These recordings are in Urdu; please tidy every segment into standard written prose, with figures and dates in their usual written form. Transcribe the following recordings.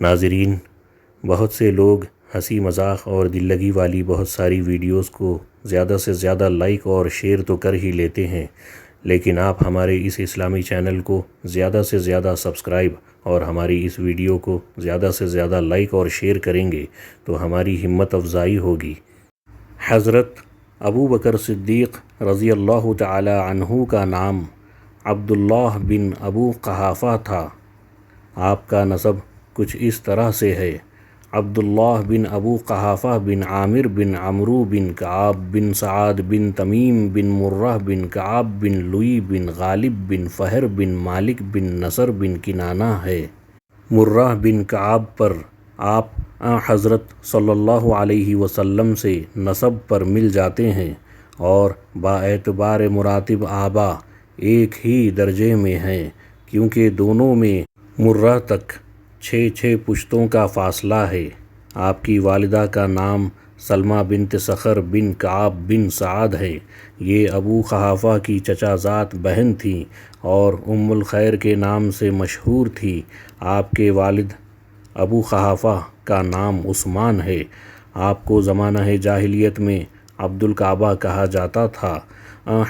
ناظرین، بہت سے لوگ ہنسی مذاق اور دل لگی والی بہت ساری ویڈیوز کو زیادہ سے زیادہ لائک اور شیئر تو کر ہی لیتے ہیں، لیکن آپ ہمارے اس اسلامی چینل کو زیادہ سے زیادہ سبسکرائب اور ہماری اس ویڈیو کو زیادہ سے زیادہ لائک اور شیئر کریں گے تو ہماری ہمت افزائی ہوگی۔ حضرت ابو بکر صدیق رضی اللہ تعالی عنہ کا نام عبداللہ بن ابو قحافہ تھا۔ آپ کا نسب کچھ اس طرح سے ہے: عبداللہ بن ابو قحافہ بن عامر بن عمرو بن کعب بن سعد بن تمیم بن مرہ بن کعب بن لوئی بن غالب بن فہر بن مالک بن نصر بن کنانہ ہے۔ مرہ بن کعب پر آپ حضرت صلی اللہ علیہ وسلم سے نسب پر مل جاتے ہیں اور باعتبار مراتب آبا ایک ہی درجے میں ہیں، کیونکہ دونوں میں مرہ تک 6 پشتوں کا فاصلہ ہے۔ آپ کی والدہ کا نام سلمہ بنت صخر بن کعب بن سعد ہے۔ یہ ابو قحافہ کی چچا زاد بہن تھیں اور ام الخیر کے نام سے مشہور تھی۔ آپ کے والد ابو قحافہ کا نام عثمان ہے۔ آپ کو زمانہ جاہلیت میں عبد الکعبہ کہا جاتا تھا۔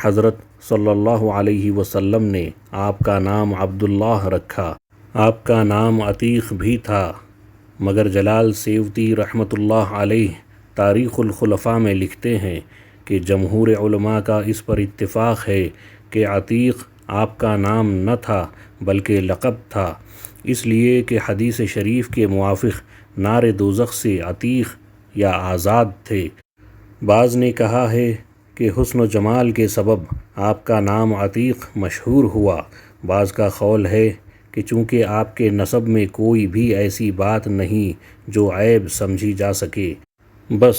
حضرت صلی اللہ علیہ وسلم نے آپ کا نام عبداللہ رکھا۔ آپ کا نام عتیق بھی تھا، مگر جلال سیوطی رحمۃ اللہ علیہ تاریخ الخلفاء میں لکھتے ہیں کہ جمہور علماء کا اس پر اتفاق ہے کہ عتیق آپ کا نام نہ تھا بلکہ لقب تھا، اس لیے کہ حدیث شریف کے موافق نار دوزخ سے عتیق یا آزاد تھے۔ بعض نے کہا ہے کہ حسن و جمال کے سبب آپ کا نام عتیق مشہور ہوا۔ بعض کا قول ہے کہ چونکہ آپ کے نسب میں کوئی بھی ایسی بات نہیں جو عیب سمجھی جا سکے، بس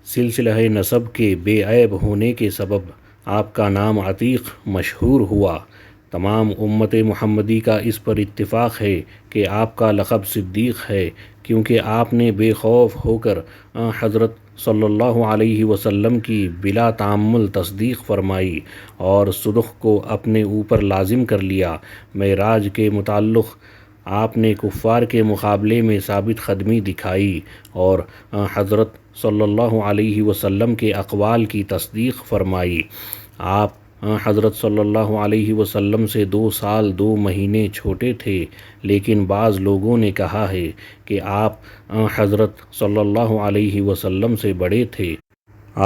سلسلہ نسب کے بے عیب ہونے کے سبب آپ کا نام عتیق مشہور ہوا۔ تمام امت محمدی کا اس پر اتفاق ہے کہ آپ کا لقب صدیق ہے، کیونکہ آپ نے بے خوف ہو کر حضرت صلی اللہ علیہ وسلم کی بلا تعمل تصدیق فرمائی اور صدق کو اپنے اوپر لازم کر لیا۔ معراج کے متعلق آپ نے کفار کے مقابلے میں ثابت قدمی دکھائی اور حضرت صلی اللہ علیہ وسلم کے اقوال کی تصدیق فرمائی۔ آپ حضرت صلی اللہ علیہ وسلم سے 2 سال 2 مہینے چھوٹے تھے، لیکن بعض لوگوں نے کہا ہے کہ آپ حضرت صلی اللہ علیہ وسلم سے بڑے تھے۔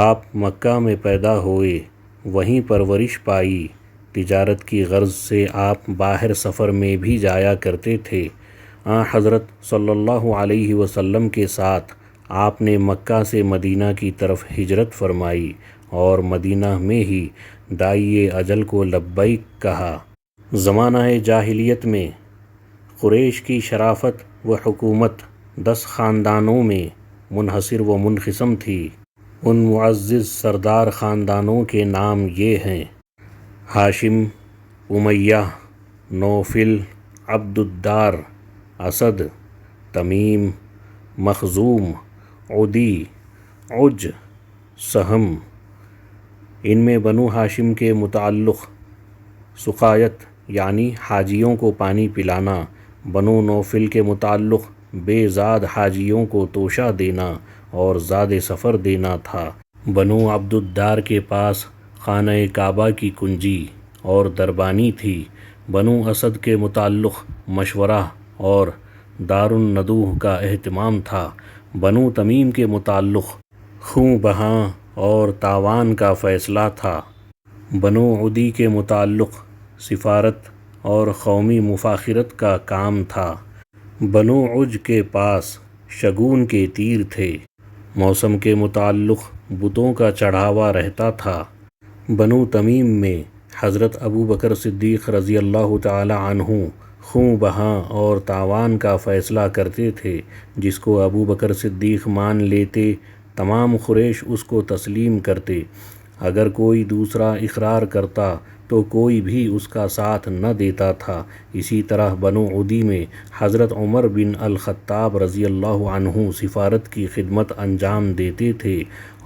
آپ مکہ میں پیدا ہوئے، وہیں پرورش پائی۔ تجارت کی غرض سے آپ باہر سفر میں بھی جایا کرتے تھے۔ حضرت صلی اللہ علیہ وسلم کے ساتھ آپ نے مکہ سے مدینہ کی طرف ہجرت فرمائی اور مدینہ میں ہی داعی اجل کو لبیک کہا۔ زمانہ جاہلیت میں قریش کی شرافت و حکومت 10 خاندانوں میں منحصر و منقسم تھی۔ ان معزز سردار خاندانوں کے نام یہ ہیں: ہاشم، امیہ، نوفل، عبد الدار، اسد، تمیم، مخزوم، عدی، عج، سہم۔ ان میں بنو ہاشم کے متعلق سقایت یعنی حاجیوں کو پانی پلانا، بنو نوفل کے متعلق بے زاد حاجیوں کو توشہ دینا اور زاد سفر دینا تھا۔ بنو عبد الدار کے پاس خانہ کعبہ کی کنجی اور دربانی تھی۔ بنو اسد کے متعلق مشورہ اور دار الندوہ کا اہتمام تھا۔ بنو تمیم کے متعلق خوں بہاں اور تاوان کا فیصلہ تھا۔ بنو عدی کے متعلق سفارت اور قومی مفاخرت کا کام تھا۔ بنو عج کے پاس شگون کے تیر تھے۔ موسم کے متعلق بتوں کا چڑھاوا رہتا تھا۔ بنو تمیم میں حضرت ابو بکر صدیق رضی اللہ تعالی عنہ خوں بہاں اور تاوان کا فیصلہ کرتے تھے۔ جس کو ابو بکر صدیق مان لیتے، تمام قریش اس کو تسلیم کرتے۔ اگر کوئی دوسرا اقرار کرتا تو کوئی بھی اس کا ساتھ نہ دیتا تھا۔ اسی طرح بنو عدی میں حضرت عمر بن الخطاب رضی اللہ عنہ سفارت کی خدمت انجام دیتے تھے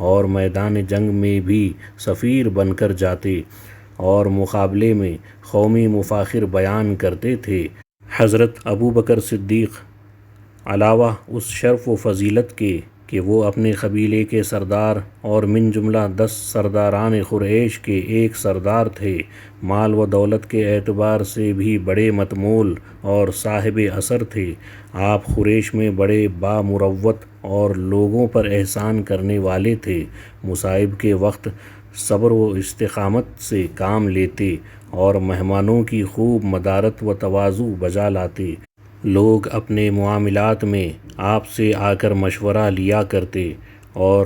اور میدان جنگ میں بھی سفیر بن کر جاتے اور مقابلے میں قومی مفاخر بیان کرتے تھے۔ حضرت ابو بکر صدیق علاوہ اس شرف و فضیلت کے کہ وہ اپنے قبیلے کے سردار اور من جملہ 10 سرداران قریش کے ایک سردار تھے، مال و دولت کے اعتبار سے بھی بڑے متمول اور صاحب اثر تھے۔ آپ قریش میں بڑے بامروت اور لوگوں پر احسان کرنے والے تھے، مصائب کے وقت صبر و استقامت سے کام لیتے اور مہمانوں کی خوب مدارت و تواضع بجا لاتے۔ لوگ اپنے معاملات میں آپ سے آ کر مشورہ لیا کرتے اور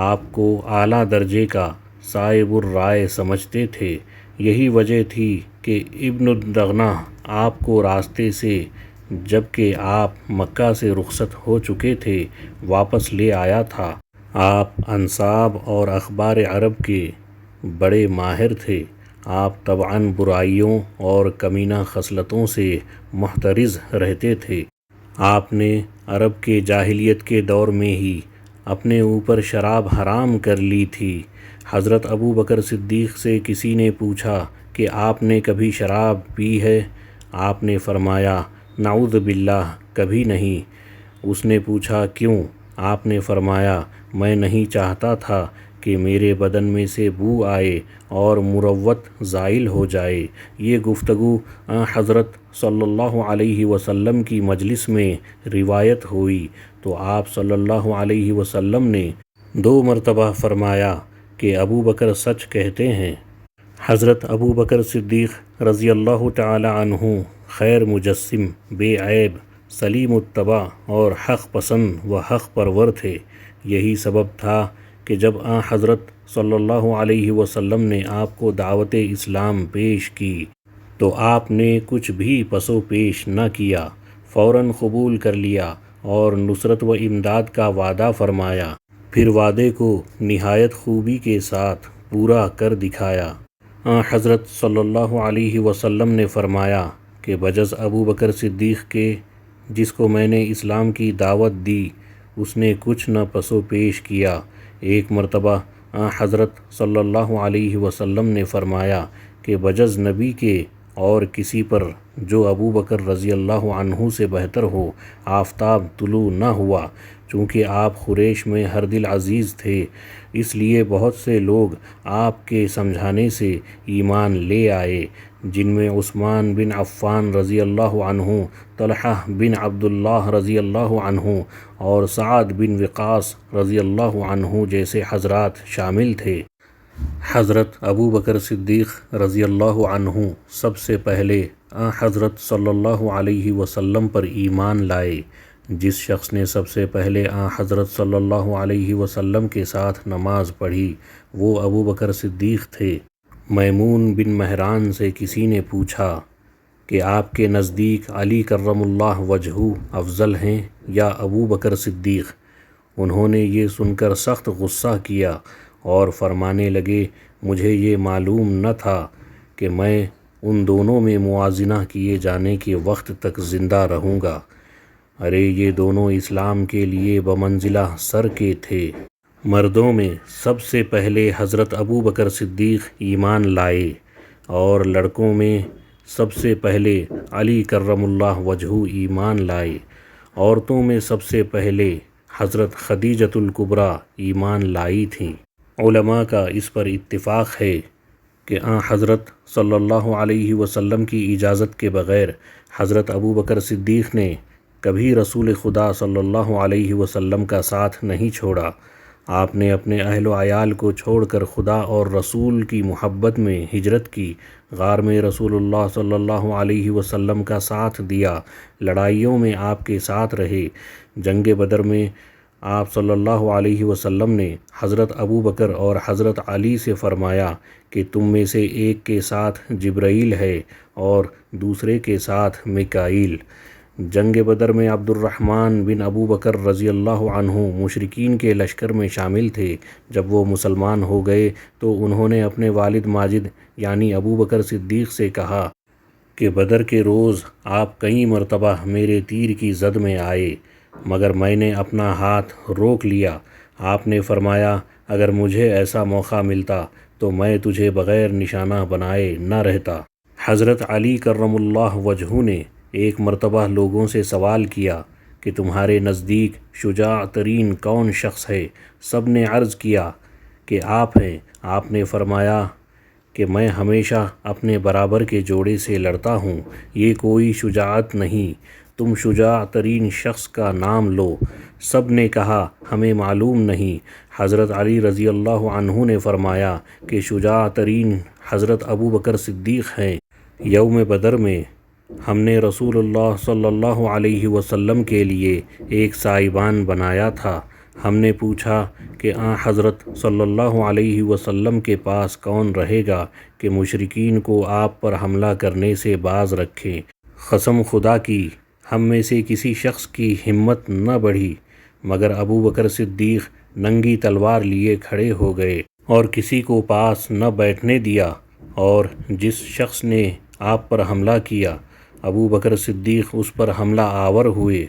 آپ کو اعلیٰ درجے کا صاحب الرائے سمجھتے تھے۔ یہی وجہ تھی کہ ابن الدغنہ آپ کو راستے سے، جب کہ آپ مکہ سے رخصت ہو چکے تھے، واپس لے آیا تھا۔ آپ انساب اور اخبار عرب کے بڑے ماہر تھے۔ آپ طبعاً برائیوں اور کمینہ خصلتوں سے محترز رہتے تھے۔ آپ نے عرب کے جاہلیت کے دور میں ہی اپنے اوپر شراب حرام کر لی تھی۔ حضرت ابو بکر صدیق سے کسی نے پوچھا کہ آپ نے کبھی شراب پی ہے؟ آپ نے فرمایا نعوذ باللہ، کبھی نہیں۔ اس نے پوچھا کیوں؟ آپ نے فرمایا میں نہیں چاہتا تھا کہ میرے بدن میں سے بو آئے اور مروت زائل ہو جائے۔ یہ گفتگو حضرت صلی اللہ علیہ وسلم کی مجلس میں روایت ہوئی تو آپ صلی اللہ علیہ وسلم نے 2 مرتبہ فرمایا کہ ابو بکر سچ کہتے ہیں۔ حضرت ابو بکر صدیق رضی اللہ تعالی عنہ خیر مجسم، بے عیب، سلیم الطبع اور حق پسند و حق پرور تھے۔ یہی سبب تھا کہ جب حضرت صلی اللہ علیہ وسلم نے آپ کو دعوت اسلام پیش کی تو آپ نے کچھ بھی پس و پیش نہ کیا، فوراً قبول کر لیا اور نصرت و امداد کا وعدہ فرمایا، پھر وعدے کو نہایت خوبی کے ساتھ پورا کر دکھایا۔ حضرت صلی اللہ علیہ وسلم نے فرمایا کہ بجز ابو بکر صدیق کے، جس کو میں نے اسلام کی دعوت دی، اس نے کچھ نہ پس و پیش کیا۔ ایک مرتبہ حضرت صلی اللہ علیہ وسلم نے فرمایا کہ بجز نبی کے اور کسی پر جو ابو بکر رضی اللہ عنہ سے بہتر ہو، آفتاب طلوع نہ ہوا۔ چونکہ آپ قریش میں ہر دل عزیز تھے، اس لیے بہت سے لوگ آپ کے سمجھانے سے ایمان لے آئے، جن میں عثمان بن عفان رضی اللہ عنہ، طلحہ بن عبداللہ رضی اللہ عنہ اور سعد بن وقاص رضی اللہ عنہ جیسے حضرات شامل تھے۔ حضرت ابو بکر صدیق رضی اللہ عنہ سب سے پہلے حضرت صلی اللہ علیہ وسلم پر ایمان لائے۔ جس شخص نے سب سے پہلے حضرت صلی اللہ علیہ وسلم کے ساتھ نماز پڑھی وہ ابو بکر صدیق تھے۔ میمون بن مہران سے کسی نے پوچھا کہ آپ کے نزدیک علی کرم اللہ وجہہ افضل ہیں یا ابو بکر صدیق؟ انہوں نے یہ سن کر سخت غصہ کیا اور فرمانے لگے مجھے یہ معلوم نہ تھا کہ میں ان دونوں میں موازنہ کیے جانے کے وقت تک زندہ رہوں گا۔ ارے یہ دونوں اسلام کے لیے بمنزلہ سر کے تھے۔ مردوں میں سب سے پہلے حضرت ابو بکر صدیق ایمان لائے اور لڑکوں میں سب سے پہلے علی کرم اللہ وجہہ ایمان لائے۔ عورتوں میں سب سے پہلے حضرت خدیجۃ الکبریٰ ایمان لائی تھیں۔ علماء کا اس پر اتفاق ہے کہ حضرت صلی اللہ علیہ وسلم کی اجازت کے بغیر حضرت ابو بکر صدیق نے کبھی رسول خدا صلی اللہ علیہ وسلم کا ساتھ نہیں چھوڑا۔ آپ نے اپنے اہل و عیال کو چھوڑ کر خدا اور رسول کی محبت میں ہجرت کی، غار میں رسول اللہ صلی اللہ علیہ وسلم کا ساتھ دیا، لڑائیوں میں آپ کے ساتھ رہے۔ جنگ بدر میں آپ صلی اللہ علیہ وسلم نے حضرت ابو بکر اور حضرت علی سے فرمایا کہ تم میں سے ایک کے ساتھ جبرائیل ہے اور دوسرے کے ساتھ میکائیل۔ جنگ بدر میں عبد الرحمن بن ابو بکر رضی اللہ عنہ مشرکین کے لشکر میں شامل تھے۔ جب وہ مسلمان ہو گئے تو انہوں نے اپنے والد ماجد یعنی ابو بکر صدیق سے کہا کہ بدر کے روز آپ کئی مرتبہ میرے تیر کی زد میں آئے مگر میں نے اپنا ہاتھ روک لیا۔ آپ نے فرمایا اگر مجھے ایسا موقع ملتا تو میں تجھے بغیر نشانہ بنائے نہ رہتا۔ حضرت علی کرم اللہ وجہہ نے ایک مرتبہ لوگوں سے سوال کیا کہ تمہارے نزدیک شجاع ترین کون شخص ہے؟ سب نے عرض کیا کہ آپ ہیں۔ آپ نے فرمایا کہ میں ہمیشہ اپنے برابر کے جوڑے سے لڑتا ہوں، یہ کوئی شجاعت نہیں، تم شجاع ترین شخص کا نام لو۔ سب نے کہا ہمیں معلوم نہیں۔ حضرت علی رضی اللہ عنہ نے فرمایا کہ شجاع ترین حضرت ابو بکر صدیق ہیں۔ یوم بدر میں ہم نے رسول اللہ صلی اللہ علیہ وسلم کے لیے ایک سائبان بنایا تھا۔ ہم نے پوچھا کہ حضرت صلی اللہ علیہ وسلم کے پاس کون رہے گا کہ مشرکین کو آپ پر حملہ کرنے سے باز رکھیں۔ قسم خدا کی ہم میں سے کسی شخص کی ہمت نہ بڑھی مگر ابو بکر صدیق ننگی تلوار لیے کھڑے ہو گئے اور کسی کو پاس نہ بیٹھنے دیا، اور جس شخص نے آپ پر حملہ کیا ابو بکر صدیق اس پر حملہ آور ہوئے۔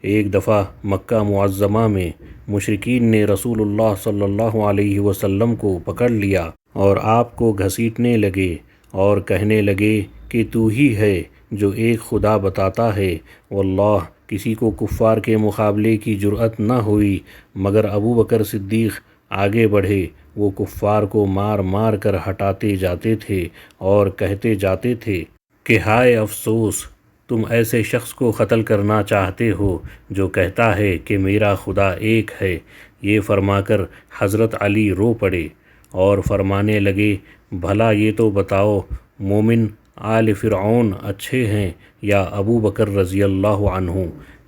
ایک دفعہ مکہ معظمہ میں مشرکین نے رسول اللہ صلی اللہ علیہ وسلم کو پکڑ لیا اور آپ کو گھسیٹنے لگے اور کہنے لگے کہ تو ہی ہے جو ایک خدا بتاتا ہے۔ واللہ کسی کو کفار کے مقابلے کی جرأت نہ ہوئی مگر ابو بکر صدیق آگے بڑھے۔ وہ کفار کو مار مار کر ہٹاتے جاتے تھے اور کہتے جاتے تھے کہ ہائے افسوس، تم ایسے شخص کو قتل کرنا چاہتے ہو جو کہتا ہے کہ میرا خدا ایک ہے۔ یہ فرما کر حضرت علی رو پڑے اور فرمانے لگے بھلا یہ تو بتاؤ مومن آل فرعون اچھے ہیں یا ابو بکر رضی اللہ عنہ؟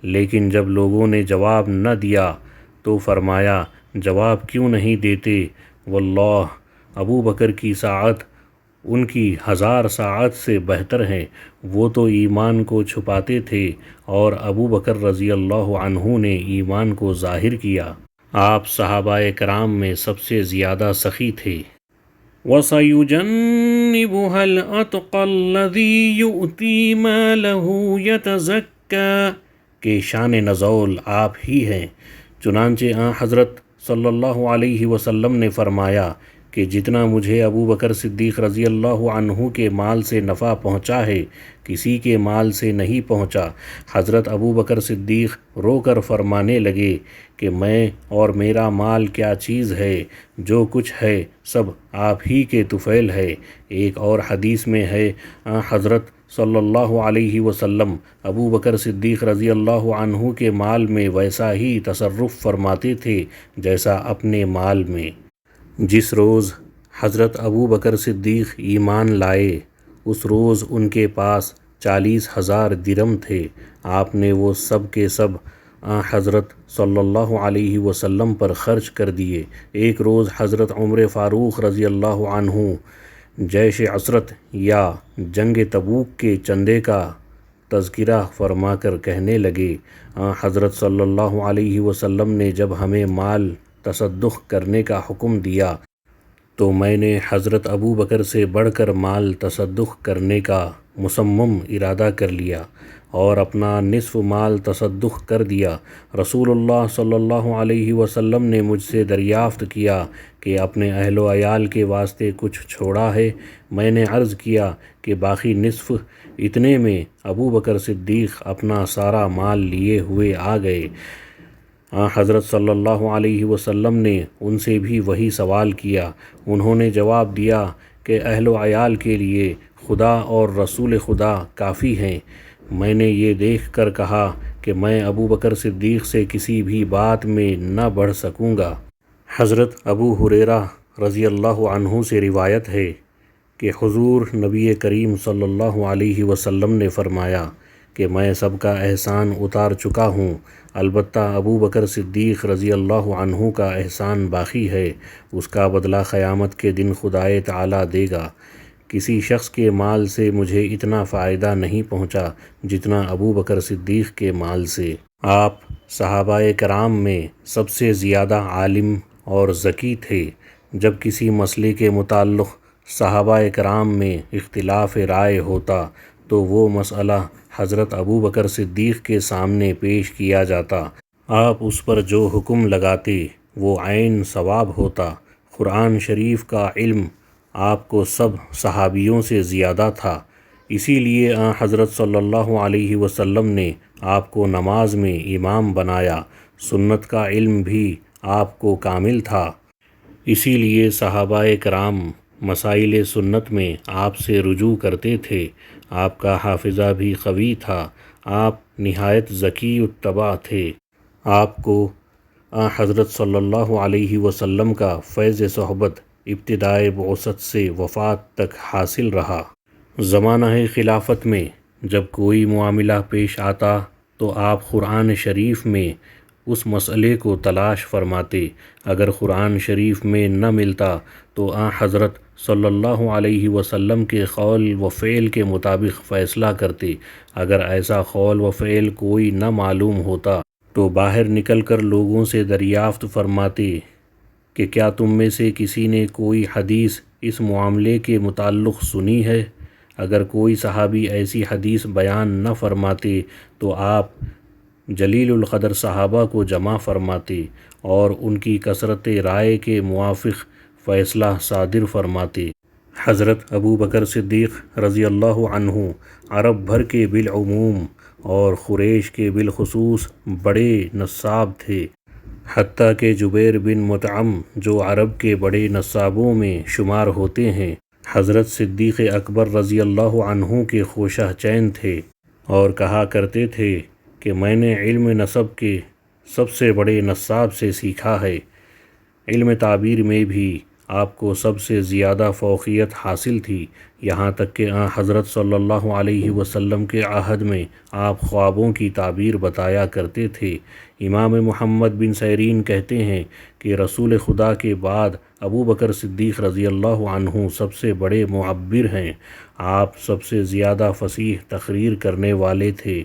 لیکن جب لوگوں نے جواب نہ دیا تو فرمایا جواب کیوں نہیں دیتے؟ واللہ ابو بکر کی ساعت ان کی 1000 ساعت سے بہتر ہیں۔ وہ تو ایمان کو چھپاتے تھے اور ابو بکر رضی اللہ عنہ نے ایمان کو ظاہر کیا۔ آپ صحابہ کرام میں سب سے زیادہ سخی تھے۔ وَسَيُجَنِّبُهَا الْأَتْقَى الَّذِي يُؤْتِي مَالَهُ يَتَزَكَّى کہ شان نزول آپ ہی ہیں۔ چنانچہ حضرت صلی اللہ علیہ وسلم نے فرمایا کہ جتنا مجھے ابو بکر صدیق رضی اللہ عنہ کے مال سے نفع پہنچا ہے کسی کے مال سے نہیں پہنچا۔ حضرت ابو بکر صدیق رو کر فرمانے لگے کہ میں اور میرا مال کیا چیز ہے، جو کچھ ہے سب آپ ہی کے طفیل ہے۔ ایک اور حدیث میں ہے حضرت صلی اللہ علیہ وسلم ابو بکر صدیق رضی اللہ عنہ کے مال میں ویسا ہی تصرف فرماتے تھے جیسا اپنے مال میں۔ جس روز حضرت ابو بکر صدیق ایمان لائے اس روز ان کے پاس 40,000 درم تھے۔ آپ نے وہ سب کے سب حضرت صلی اللہ علیہ وسلم پر خرچ کر دیے۔ ایک روز حضرت عمر فاروق رضی اللہ عنہ جیش عسرت یا جنگ تبوک کے چندے کا تذکرہ فرما کر کہنے لگے حضرت صلی اللہ علیہ وسلم نے جب ہمیں مال تصدق کرنے کا حکم دیا تو میں نے حضرت ابو بکر سے بڑھ کر مال تصدق کرنے کا مصمم ارادہ کر لیا اور اپنا نصف مال تصدق کر دیا۔ رسول اللہ صلی اللہ علیہ وسلم نے مجھ سے دریافت کیا کہ اپنے اہل و عیال کے واسطے کچھ چھوڑا ہے؟ میں نے عرض کیا کہ باقی نصف۔ اتنے میں ابو بکر صدیق اپنا سارا مال لیے ہوئے آ گئے۔ حضرت صلی اللہ علیہ وسلم نے ان سے بھی وہی سوال کیا۔ انہوں نے جواب دیا کہ اہل و عیال کے لیے خدا اور رسول خدا کافی ہیں۔ میں نے یہ دیکھ کر کہا کہ میں ابو بکر صدیق سے کسی بھی بات میں نہ بڑھ سکوں گا۔ حضرت ابو ہریرہ رضی اللہ عنہ سے روایت ہے کہ حضور نبی کریم صلی اللہ علیہ وسلم نے فرمایا کہ میں سب کا احسان اتار چکا ہوں، البتہ ابو بکر صدیق رضی اللہ عنہ کا احسان باقی ہے، اس کا بدلہ قیامت کے دن خدائے تعالیٰ دے گا۔ کسی شخص کے مال سے مجھے اتنا فائدہ نہیں پہنچا جتنا ابو بکر صدیق کے مال سے۔ آپ صحابہ کرام میں سب سے زیادہ عالم اور ذکی تھے۔ جب کسی مسئلے کے متعلق صحابہ کرام میں اختلاف رائے ہوتا تو وہ مسئلہ حضرت ابو بکر صدیق کے سامنے پیش کیا جاتا۔ آپ اس پر جو حکم لگاتے وہ عین ثواب ہوتا۔ قرآن شریف کا علم آپ کو سب صحابیوں سے زیادہ تھا۔ اسی لیے حضرت صلی اللہ علیہ وسلم نے آپ کو نماز میں امام بنایا، سنت کا علم بھی آپ کو کامل تھا۔ اسی لیے صحابہ کرام مسائل سنت میں آپ سے رجوع کرتے تھے۔ آپ کا حافظہ بھی قوی تھا، آپ نہایت ذکی الطبع تھے۔ آپ کو حضرت صلی اللہ علیہ وسلم کا فیض صحبت ابتدائے بعثت سے وفات تک حاصل رہا۔ زمانہ خلافت میں جب کوئی معاملہ پیش آتا تو آپ قرآن شریف میں اس مسئلے کو تلاش فرماتے، اگر قرآن شریف میں نہ ملتا تو حضرت صلی اللہ علیہ وسلم کے قول و فعل کے مطابق فیصلہ کرتے۔ اگر ایسا قول و فعل کوئی نہ معلوم ہوتا تو باہر نکل کر لوگوں سے دریافت فرماتے کہ کیا تم میں سے کسی نے کوئی حدیث اس معاملے کے متعلق سنی ہے؟ اگر کوئی صحابی ایسی حدیث بیان نہ فرماتے تو آپ جلیل القدر صحابہ کو جمع فرماتے اور ان کی کثرت رائے کے موافق فیصلہ صادر فرماتے۔ حضرت ابو بکر صدیق رضی اللہ عنہ عرب بھر کے بالعموم اور قریش کے بالخصوص بڑے نصاب تھے، حتیٰ کہ جبیر بن مطعم جو عرب کے بڑے نصابوں میں شمار ہوتے ہیں، حضرت صدیق اکبر رضی اللہ عنہ کے خوشہ چین تھے اور کہا کرتے تھے کہ میں نے علم نسب کے سب سے بڑے نصاب سے سیکھا ہے۔ علم تعبیر میں بھی آپ کو سب سے زیادہ فوقیت حاصل تھی، یہاں تک کہ حضرت صلی اللہ علیہ وسلم کے عہد میں آپ خوابوں کی تعبیر بتایا کرتے تھے۔ امام محمد بن سیرین کہتے ہیں کہ رسول خدا کے بعد ابو بکر صدیق رضی اللہ عنہ سب سے بڑے معبر ہیں، آپ سب سے زیادہ فصیح تقریر کرنے والے تھے۔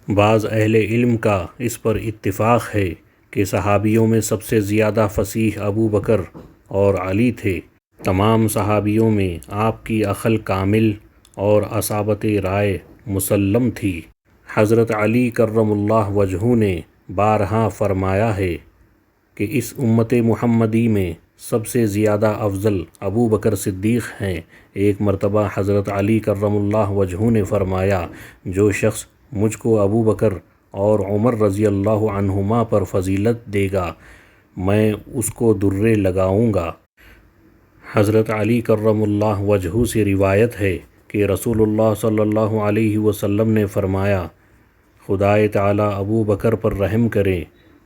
بعض اہل علم کا اس پر اتفاق ہے کہ صحابیوں میں سب سے زیادہ فصیح ابو بکر اور علی تھے۔ تمام صحابیوں میں آپ کی عقل کامل اور اصابت رائے مسلم تھی۔ حضرت علی کرم اللہ وجہہ نے بارہا فرمایا ہے کہ اس امت محمدی میں سب سے زیادہ افضل ابو بکر صدیق ہیں۔ ایک مرتبہ حضرت علی کرم اللہ وجہہ نے فرمایا، جو شخص مجھ کو ابو بکر اور عمر رضی اللہ عنہما پر فضیلت دے گا میں اس کو درے لگاؤں گا۔ حضرت علی کرم اللہ وجہہ سے روایت ہے کہ رسول اللہ صلی اللہ علیہ وسلم نے فرمایا، خدائے تعالی ابو بکر پر رحم کرے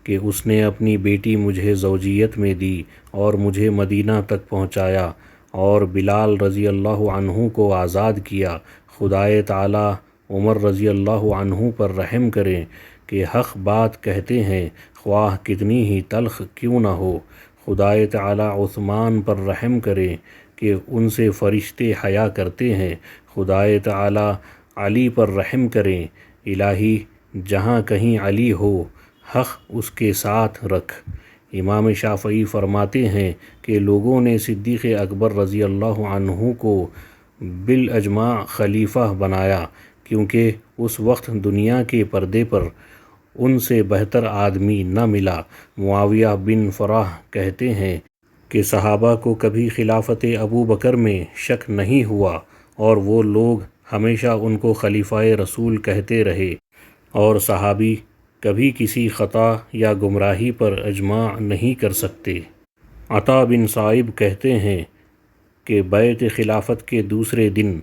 کہ اس نے اپنی بیٹی مجھے زوجیت میں دی اور مجھے مدینہ تک پہنچایا اور بلال رضی اللہ عنہ کو آزاد کیا۔ خدائے تعالی عمر رضی اللہ عنہ پر رحم کریں کہ حق بات کہتے ہیں خواہ کتنی ہی تلخ کیوں نہ ہو۔ خدائے تعالی عثمان پر رحم کریں کہ ان سے فرشتے حیا کرتے ہیں۔ خدائے تعالی علی پر رحم کریں، الہی جہاں کہیں علی ہو حق اس کے ساتھ رکھ۔ امام شافعی فرماتے ہیں کہ لوگوں نے صدیق اکبر رضی اللہ عنہ کو بالاجماع خلیفہ بنایا کیونکہ اس وقت دنیا کے پردے پر ان سے بہتر آدمی نہ ملا۔ معاویہ بن فراح کہتے ہیں کہ صحابہ کو کبھی خلافت ابو بکر میں شک نہیں ہوا اور وہ لوگ ہمیشہ ان کو خلیفہ رسول کہتے رہے، اور صحابی کبھی کسی خطا یا گمراہی پر اجماع نہیں کر سکتے۔ عطا بن صائب کہتے ہیں کہ بیعت خلافت کے دوسرے دن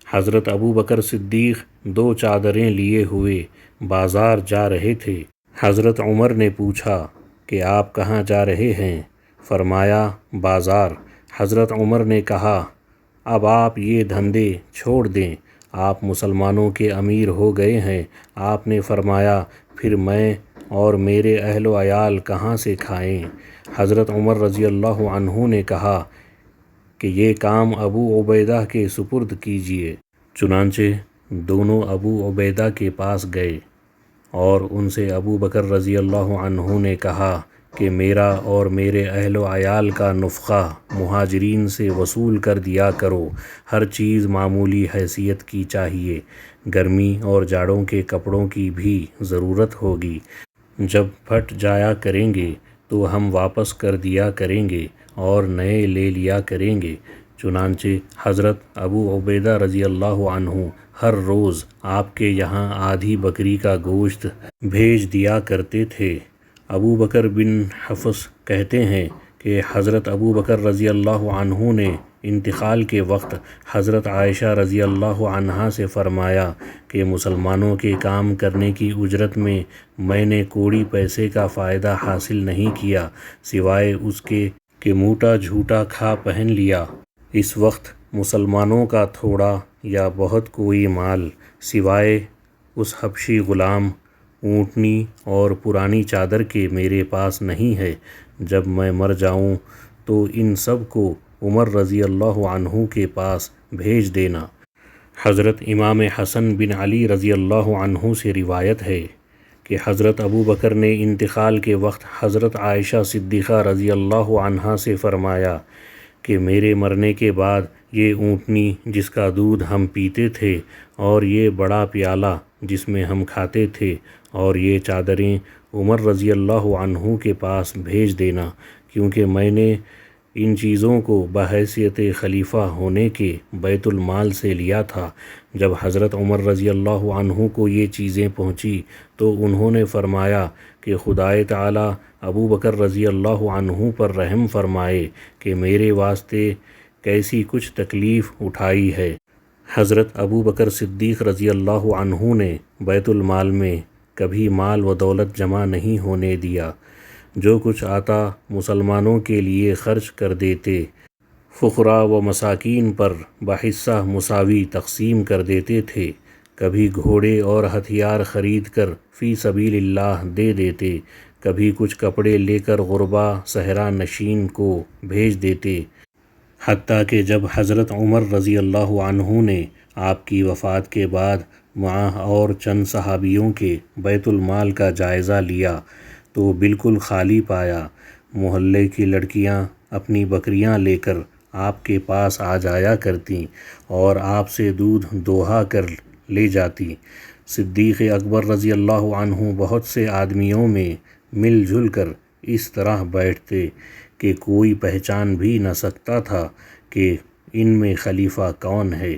حضرت ابو بکر صدیق 2 چادریں لیے ہوئے بازار جا رہے تھے۔ حضرت عمر نے پوچھا کہ آپ کہاں جا رہے ہیں؟ فرمایا بازار۔ حضرت عمر نے کہا اب آپ یہ دھندے چھوڑ دیں، آپ مسلمانوں کے امیر ہو گئے ہیں۔ آپ نے فرمایا پھر میں اور میرے اہل و عیال کہاں سے کھائیں؟ حضرت عمر رضی اللہ عنہ نے کہا کہ یہ کام ابو عبیدہ کے سپرد کیجیے۔ چنانچہ دونوں ابو عبیدہ کے پاس گئے اور ان سے ابو بکر رضی اللہ عنہ نے کہا کہ میرا اور میرے اہل و عیال کا نفقہ مہاجرین سے وصول کر دیا کرو، ہر چیز معمولی حیثیت کی چاہیے، گرمی اور جاڑوں کے کپڑوں کی بھی ضرورت ہوگی، جب پھٹ جایا کریں گے تو ہم واپس کر دیا کریں گے اور نئے لے لیا کریں گے۔ چنانچہ حضرت ابو عبیدہ رضی اللہ عنہ ہر روز آپ کے یہاں آدھی بکری کا گوشت بھیج دیا کرتے تھے۔ ابو بکر بن حفص کہتے ہیں کہ حضرت ابو بکر رضی اللہ عنہ نے انتقال کے وقت حضرت عائشہ رضی اللہ عنہا سے فرمایا کہ مسلمانوں کے کام کرنے کی اجرت میں نے کوڑی پیسے کا فائدہ حاصل نہیں کیا سوائے اس کے کہ موٹا جھوٹا کھا پہن لیا۔ اس وقت مسلمانوں کا تھوڑا یا بہت کوئی مال سوائے اس حبشی غلام، اونٹنی اور پرانی چادر کے میرے پاس نہیں ہے۔ جب میں مر جاؤں تو ان سب کو عمر رضی اللہ عنہ کے پاس بھیج دینا۔ حضرت امام حسن بن علی رضی اللہ عنہ سے روایت ہے کہ حضرت ابو بکر نے انتقال کے وقت حضرت عائشہ صدیقہ رضی اللہ عنہا سے فرمایا کہ میرے مرنے کے بعد یہ اونٹنی جس کا دودھ ہم پیتے تھے اور یہ بڑا پیالہ جس میں ہم کھاتے تھے اور یہ چادریں عمر رضی اللہ عنہ کے پاس بھیج دینا، کیونکہ میں نے ان چیزوں کو بحیثیت خلیفہ ہونے کے بیت المال سے لیا تھا۔ جب حضرت عمر رضی اللہ عنہ کو یہ چیزیں پہنچی تو انہوں نے فرمایا کہ خدائے تعالی ابو بکر رضی اللہ عنہ پر رحم فرمائے کہ میرے واسطے کیسی کچھ تکلیف اٹھائی ہے۔ حضرت ابو بکر صدیق رضی اللہ عنہ نے بیت المال میں کبھی مال و دولت جمع نہیں ہونے دیا، جو کچھ آتا مسلمانوں کے لیے خرچ کر دیتے، فقراء و مساکین پر بحصہ مساوی تقسیم کر دیتے تھے، کبھی گھوڑے اور ہتھیار خرید کر فی سبیل اللہ دے دیتے، کبھی کچھ کپڑے لے کر غربا صحرا نشین کو بھیج دیتے، حتیٰ کہ جب حضرت عمر رضی اللہ عنہ نے آپ کی وفات کے بعد معاہ اور چند صحابیوں کے بیت المال کا جائزہ لیا تو بالکل خالی پایا۔ محلے کی لڑکیاں اپنی بکریاں لے کر آپ کے پاس آ جایا کرتیں اور آپ سے دودھ دوہا کر لے جاتی۔ صدیق اکبر رضی اللہ عنہ بہت سے آدمیوں میں مل جل کر اس طرح بیٹھتے کہ کوئی پہچان بھی نہ سکتا تھا کہ ان میں خلیفہ کون ہے۔